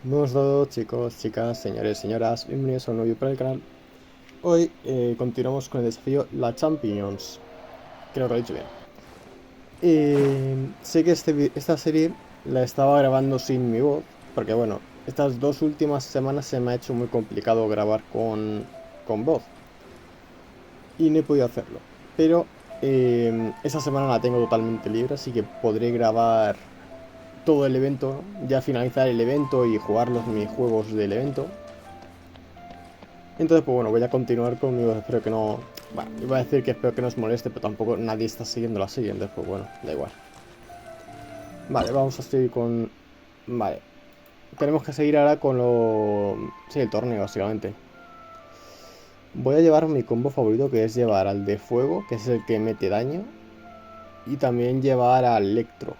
Buenos días, chicos, chicas, señores, señoras, bienvenidos a un nuevo vídeo para el canal. Hoy continuamos con el desafío La Champiñons. Creo que lo he dicho bien. Sé que esta serie la estaba grabando sin mi voz, porque bueno, estas dos últimas semanas se me ha hecho muy complicado grabar con voz. Y no he podido hacerlo. Pero esta semana la tengo totalmente libre, así que podré grabar todo el evento, ¿no? Ya finalizar el evento y jugar los minijuegos del evento. Entonces, pues bueno, voy a continuar conmigo. Espero que no. Bueno, iba a decir que espero que no os moleste, pero tampoco nadie está siguiendo la serie. Entonces, pues bueno, da igual. Vale, vamos a seguir con. Vale. Tenemos que seguir ahora con lo. Sí, el torneo, básicamente. Voy a llevar mi combo favorito, que es llevar al de fuego, que es el que mete daño. Y también llevar al electro.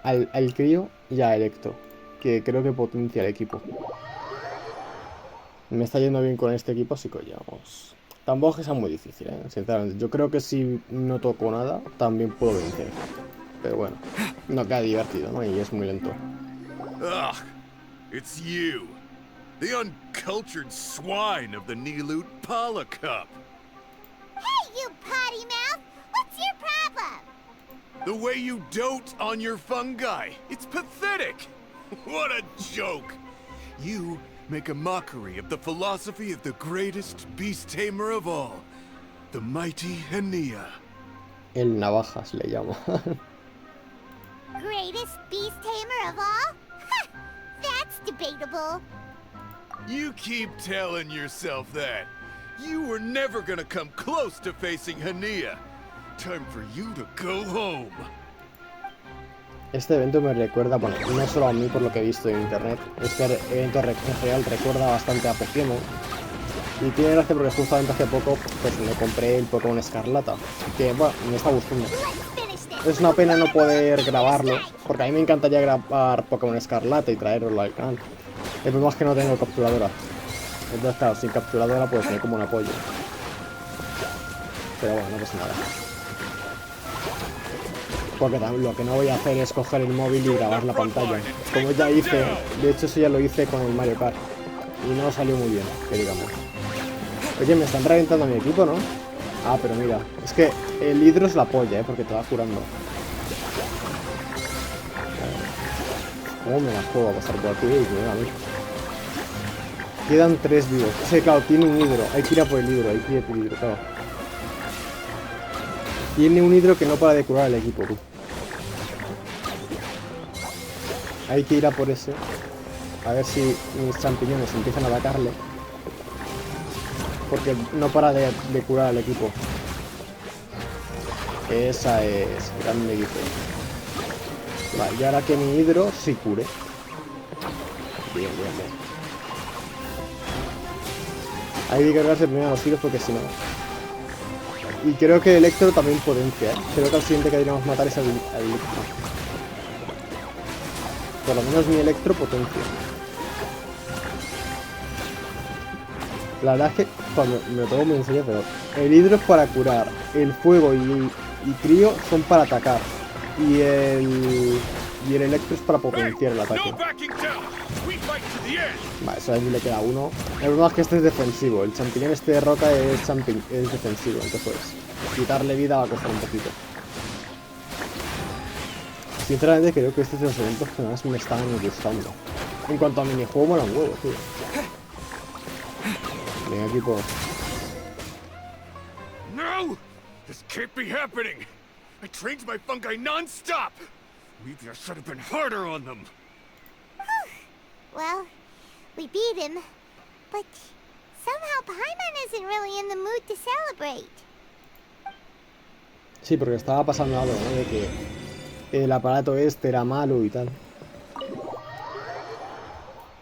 Al crío y a electro, que creo que potencia el equipo. Me está yendo bien con este equipo, así que llevamos. Tampoco es que sea muy difícil, sinceramente. Yo creo que si no toco nada, también puedo vencer. Pero bueno, no queda divertido, ¿no? Y es muy lento. Ugh, it's you. The uncultured swine of the Nilut Pala Cup. Hey, you potty mouth! What's your problem? The way you dote on your fungi. It's pathetic. What a joke. You make a mockery of the philosophy of the greatest beast tamer of all, the mighty Hania. El navajas le llamo. Greatest beast tamer of all? Ha! That's debatable. You keep telling yourself that. You were never gonna come close to facing Hania. Time for you to go home. Este evento me recuerda, bueno, no solo a mí por lo que he visto en internet, este evento en real recuerda bastante a Pokémon. Y tiene gracia porque justamente hace poco pues me compré el Pokémon Escarlata, que bueno, me está gustando. Es una pena no poder grabarlo, porque a mí me encantaría grabar Pokémon Escarlata y traerlo al canal. El problema es que no tengo capturadora. Entonces claro, sin capturadora pues me como un apoyo. Pero bueno, no pasa nada. Porque lo que no voy a hacer es coger el móvil y grabar la pantalla. Como ya hice, de hecho eso ya lo hice con el Mario Kart. Y no salió muy bien, que digamos. Oye, me están reventando a mi equipo, ¿no? Ah, pero mira, es que el hidro es la polla, porque te va curando. ¿Cómo me la juego a pasar por aquí? Mira, a mí. Quedan 3 vivos. Sí, claro, tiene un hidro. Hay que ir a por el hidro, hay que ir a por el hidro, claro. Tiene un hidro que no para de curar al equipo, tú. Hay que ir a por ese. A ver si mis champiñones empiezan a atacarle. Porque no para de curar al equipo. Esa es. Grande equipo. Vale, y ahora que mi hidro sí cure. Bien, bien, bien. Hay que cargarse primero los tiros porque si no. Y creo que el Electro también potencia, Creo que al siguiente que deberíamos matar es al Electro. Por lo menos mi Electro potencia. La verdad es que cuando me lo tomo muy en serio, pero el hidro es para curar, el fuego y crío son para atacar. Y el Electro es para potenciar el ataque. Vale, eso ahí le queda uno. El problema es que este es defensivo. El champiñón este de roca es defensivo. Entonces pues quitarle vida va a costar un poquito. Sinceramente creo que este es de los eventos que más me están gustando. En cuanto a minijuego mola un huevo, tío. Venga, equipo. No! This can't be happening! I trained my fungi non-stop! Maybe I should have been harder on them. Well, we beat him, but somehow Paimon isn't really in the mood to celebrate. Sí, porque estaba pasando algo, ¿no? De que el aparato este era malo y tal.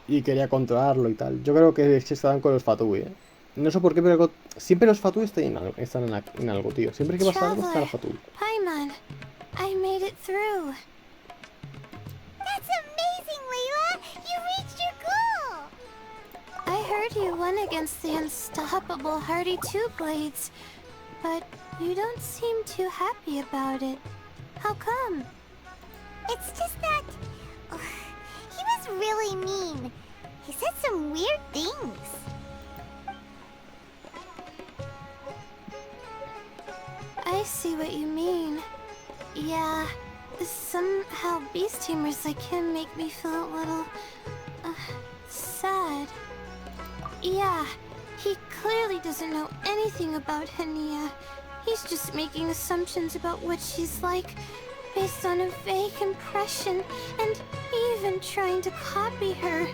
Y quería controlarlo y tal. Yo creo que se estaban con los Fatui, No sé por qué, pero siempre los Fatui están en algo, tío. Siempre que pasa algo están los Fatui. Paimon, I made it through. That's amazing, Layla! You reached your goal! I heard you won against the unstoppable Hardy Two Blades, but you don't seem too happy about it. How come? It's just that he was really mean said some weird things. I see what you mean. Yeah, somehow beast tamers like him make me feel a little... sad. Yeah, he clearly doesn't know anything about Hania. He's just making assumptions about what she's like, based on a vague impression, and even trying to copy her.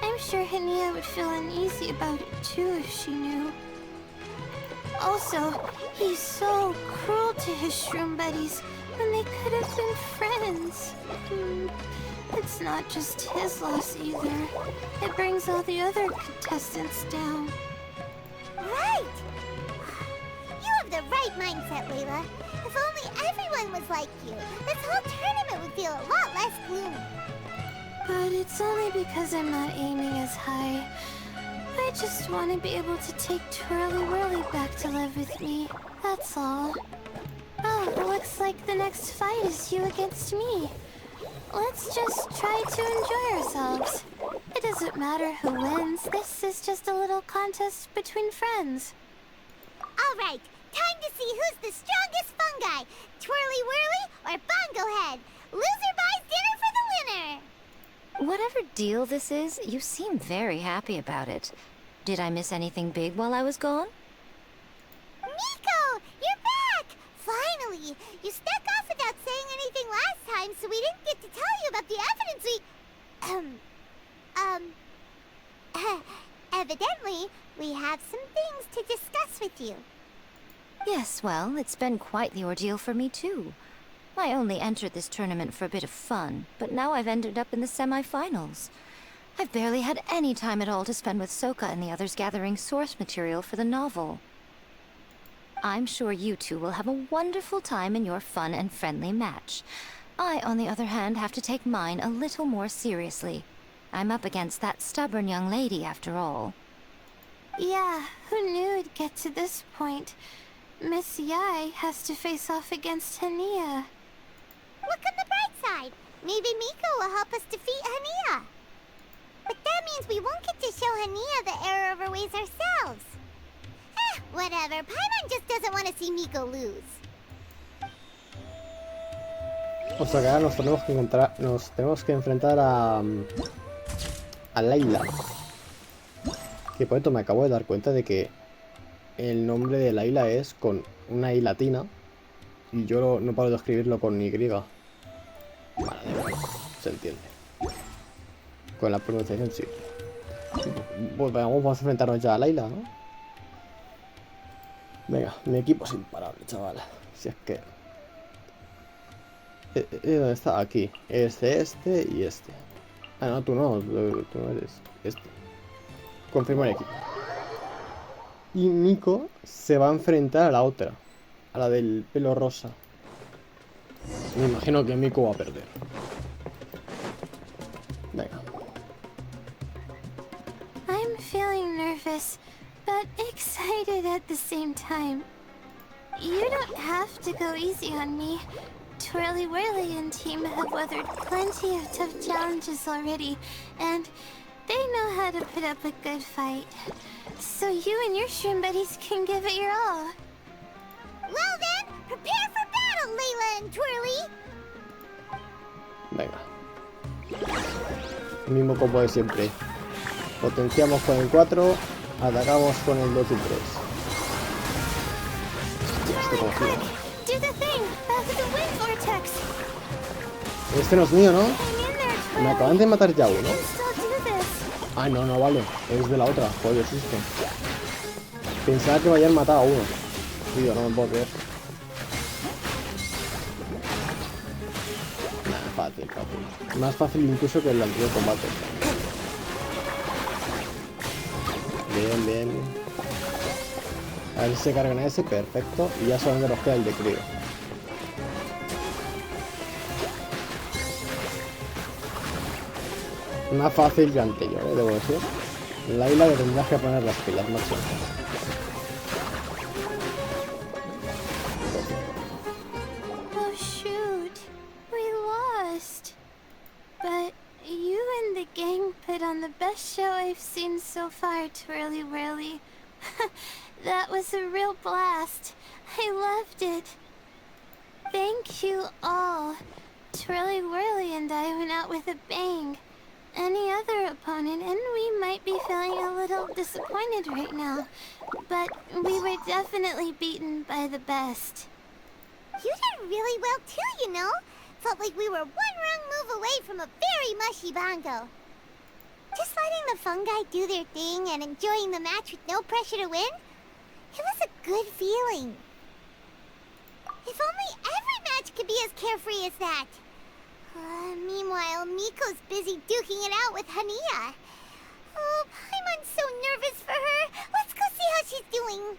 I'm sure Hania would feel uneasy about it too if she knew. Also, he's so cruel to his shroom buddies when they could have been friends. It's not just his loss either. It brings all the other contestants down. Right! You have the right mindset, Layla. If only everyone was like you, this whole tournament would feel a lot less gloomy. But it's only because I'm not aiming as high. I just want to be able to take Twirly Whirly back to live with me. That's all. Oh, looks like the next fight is you against me. Let's just try to enjoy ourselves. It doesn't matter who wins. This is just a little contest between friends. All right, time to see who's the strongest fungi. Twirly Whirly or Bongo Head. Loser buys dinner for the winner. Whatever deal this is, you seem very happy about it. Did I miss anything big while I was gone? Miko, you're back! Finally! You snuck off without saying anything last time, so we didn't get to tell you about the evidence evidently, we have some things to discuss with you. Yes, well, it's been quite the ordeal for me too. I only entered this tournament for a bit of fun, but now I've ended up in the semifinals. I've barely had any time at all to spend with Soka and the others gathering source material for the novel. I'm sure you two will have a wonderful time in your fun and friendly match. I, on the other hand, have to take mine a little more seriously. I'm up against that stubborn young lady, after all. Yeah, who knew it'd get to this point? Miss Yai has to face off against Hania. Look on the bright side. Maybe Miko will help us defeat Hania. But that means we won't get to show Hania the error of our ways ourselves. Whatever. Paimon just doesn't want to see Miko lose. O sea que ahora nos tenemos que enfrentar a Layla. Que por esto me acabo de dar cuenta de que el nombre de Layla es con una I latina y yo no paro de escribirlo con Y. Vale, da igual, se entiende. Con la pronunciación sí. Pues vamos a enfrentarnos ya a Layla, ¿no? Venga, mi equipo es imparable, chaval. Si es que... ¿Dónde está? Aquí. Este y este. Ah, no, tú no eres este. Confirmo el equipo. Y Miko se va a enfrentar a la otra. A la del pelo rosa. Me imagino que Miko va a perder. Venga. I'm feeling nervous, but excited at the same time. You don't have to go easy on me. Twirly Whirly and team have weathered plenty of tough challenges already, and they know how to put up a good fight. So you and your shroom buddies can give it your all. Well then, prepare for battle, Layla and Twirly! Venga. El mismo combo de siempre. Potenciamos con el 4, atacamos con el 2 y 3. Hostia, este confío. Do the thing! Back of the wind vortex! Este no es mío, ¿no? Hang in there, Twirly. Me acaban de matar ya You uno. can still do this. Ah, no, vale. Es de la otra. Joder, susto. Pensaba que me habían matado a uno. Tío, no me puedo creer. Nah, fácil. Más fácil incluso que el anterior combate. Bien. A ver si se cargan a ese, perfecto. Y ya solamente nos queda el de crío. Más fácil que anterior, debo decir. Layla le tendrás que poner las pilas, macho. Oh shoot, we lost. But you and the gang put on the best show I've seen so far, Twirly Whirly. That was a real blast. I loved it. Thank you all. Twirly Whirly and I went out with a bang. Any other opponent, and we might be feeling a little disappointed right now. But we were definitely beaten by the best. You did really well too, you know. Felt like we were one wrong move away from a very mushy bongo. Just letting the fungi do their thing and enjoying the match with no pressure to win, it was a good feeling. If only every match could be as carefree as that. Meanwhile, Miko's busy duking it out with Hania. Oh, Paimon's so nervous for her. Let's go see how she's doing.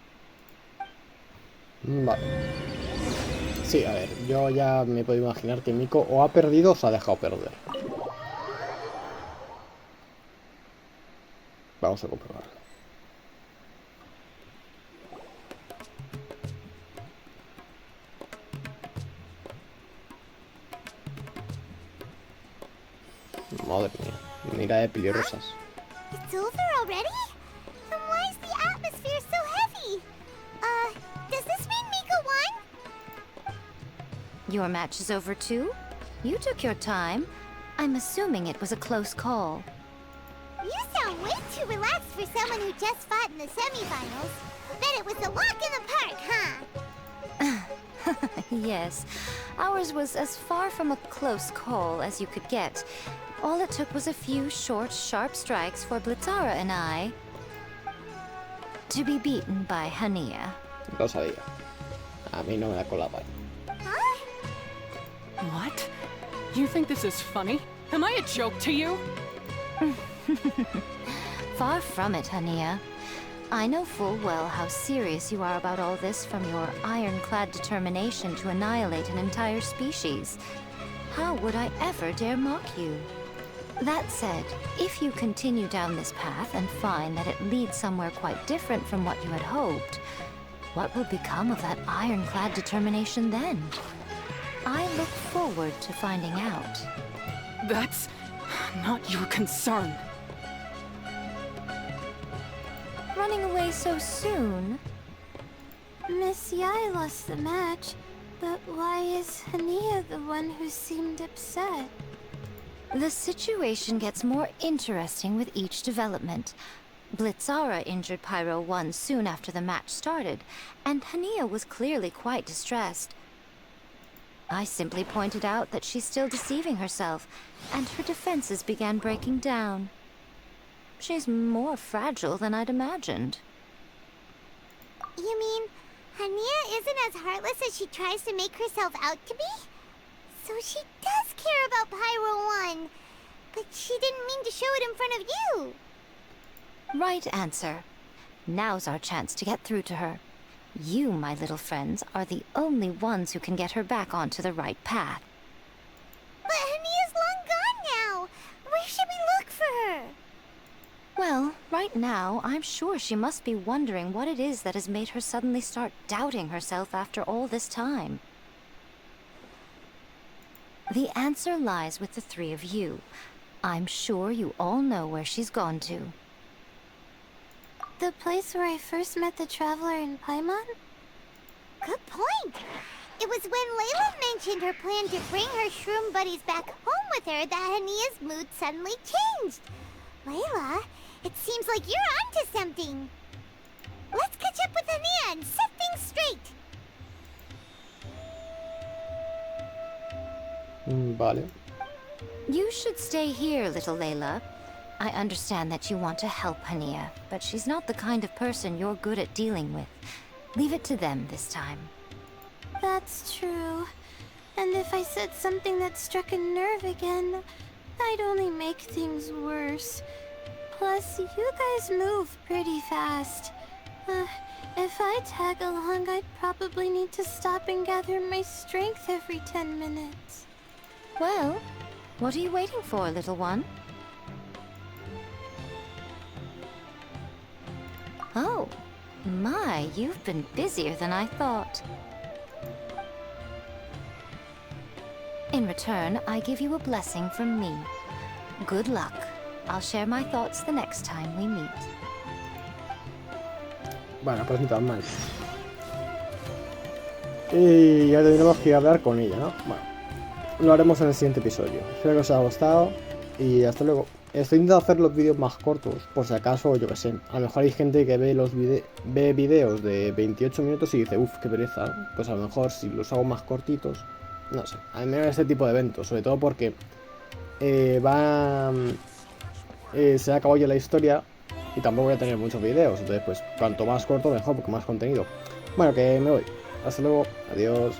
Vale. Sí, a ver, yo ya me puedo imaginar que Miko o ha perdido o se ha dejado perder. Vamos a comprobarlo. Madre mía, mira de pelirrosas. It's over already? Then why is the atmosphere so heavy? Does this mean Miko won? Your match is over too? You took your time. I'm assuming it was a close call. You sound way too relaxed for someone who just fought in the semifinals. Bet it was a walk in the park, huh? Yes, ours was as far from a close call as you could get. All it took was a few short, sharp strikes for Blitzara and I to be beaten by Hania. Lo sabía. A mí no me la colaba. Huh? What? You think this is funny? Am I a joke to you? Far from it, Hania. I know full well how serious you are about all this, from your ironclad determination to annihilate an entire species. How would I ever dare mock you? That said, if you continue down this path and find that it leads somewhere quite different from what you had hoped, what will become of that ironclad determination then? I look forward to finding out. That's not your concern. Running away so soon? Miss Yai lost the match, but why is Hania the one who seemed upset? The situation gets more interesting with each development. Blitzara injured Pyro 1 soon after the match started, and Hania was clearly quite distressed. I simply pointed out that she's still deceiving herself, and her defenses began breaking down. She's more fragile than I'd imagined. You mean Hania isn't as heartless as she tries to make herself out to be? So she does care about Pyro 1, but she didn't mean to show it in front of you. Right answer. Now's our chance to get through to her. You, my little friends, are the only ones who can get her back onto the right path. But Hania's long gone now. Where should we look for her? Well, right now, I'm sure she must be wondering what it is that has made her suddenly start doubting herself after all this time. The answer lies with the three of you. I'm sure you all know where she's gone to. The place where I first met the Traveler in Paimon? Good point. It was when Layla mentioned her plan to bring her shroom buddies back home with her that Hania's mood suddenly changed. Layla, it seems like you're onto something. Let's catch up with Hania and set things straight. Vale. You should stay here, little Layla. I understand that you want to help Hania, but she's not the kind of person you're good at dealing with. Leave it to them this time. That's true. And if I said something that struck a nerve again, I'd only make things worse. Plus, you guys move pretty fast. If I tag along, I'd probably need to stop and gather my strength every 10 minutes. Well, what are you waiting for, little one? Oh, my, you've been busier than I thought. In return, I give you a blessing from me. Good luck. I'll share my thoughts the next time we meet. Bueno, pues ni tan mal. Y ya tendremos que ir a hablar con ella, ¿no? Bueno, lo haremos en el siguiente episodio. Espero que os haya gustado y hasta luego. Estoy intentando hacer los vídeos más cortos, por si acaso, yo que sé. A lo mejor hay gente que ve vídeos de 28 minutos y dice, uff, qué pereza. Pues a lo mejor si los hago más cortitos, no sé. A mí me da este tipo de eventos, sobre todo porque se ha acabado ya la historia y tampoco voy a tener muchos vídeos. Entonces, pues, cuanto más corto, mejor, porque más contenido. Bueno, que me voy. Hasta luego. Adiós.